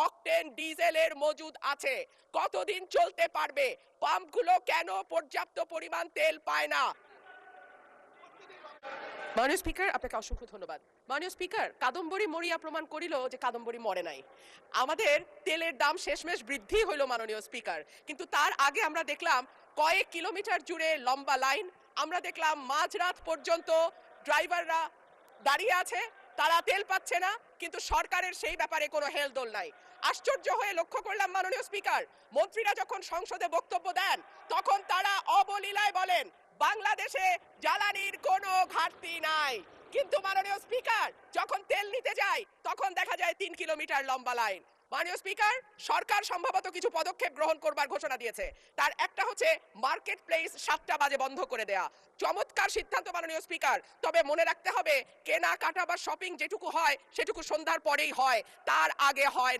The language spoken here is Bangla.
অকটেন ডিজেলের মজুদ আছে, কতদিন চলতে পারবে? পাম্পগুলো কেন পর্যাপ্ত পরিমাণ তেল পায় না? মাননীয় স্পিকার, আপনাকে অসংখ্য ধন্যবাদ। মাননীয় স্পিকার, কাদম্বরী মরিয়া প্রমাণ করিল যে কাদম্বরী মরে নাই। আমাদের তেলের দাম শেষমেশ বৃদ্ধি হইল মাননীয় স্পিকার, কিন্তু তার আগে আমরা দেখলাম কয়েক কিলোমিটার জুড়ে লম্বা লাইন। আমরা দেখলাম মাঝরাত পর্যন্ত ড্রাইভাররা দাঁড়িয়ে আছে, তারা তেল পাচ্ছে না, কিন্তু সরকারের সেই ব্যাপারে কোনো হেলদোল নাই। আশ্চর্য হয়ে লক্ষ্য করলাম মাননীয় স্পিকার, মন্ত্রীরা যখন সংসদে বক্তব্য দেন তখন তারা অবলীলায় বলেন বাংলাদেশে জ্বালানির কোনো ঘাটতি নাই, কিন্তু মাননীয় স্পিকার যখন তেল নিতে যায় তখন দেখা যায় 3 কিলোমিটার লম্বা লাইন। মাননীয় স্পিকার, সরকার সম্ভবত কিছু পদক্ষেপ গ্রহণ করবার ঘোষণা দিয়েছে। তার একটা হচ্ছে মার্কেট প্লেস 7টা বাজে বন্ধ করে দেয়া। চমৎকার সিদ্ধান্ত মাননীয় স্পিকার, তবে মনে রাখতে হবে কেনাকাটা বা শপিং যেটুকু হয় সেটুকু সন্ধ্যার পরেই হয়, তার আগে হয় না।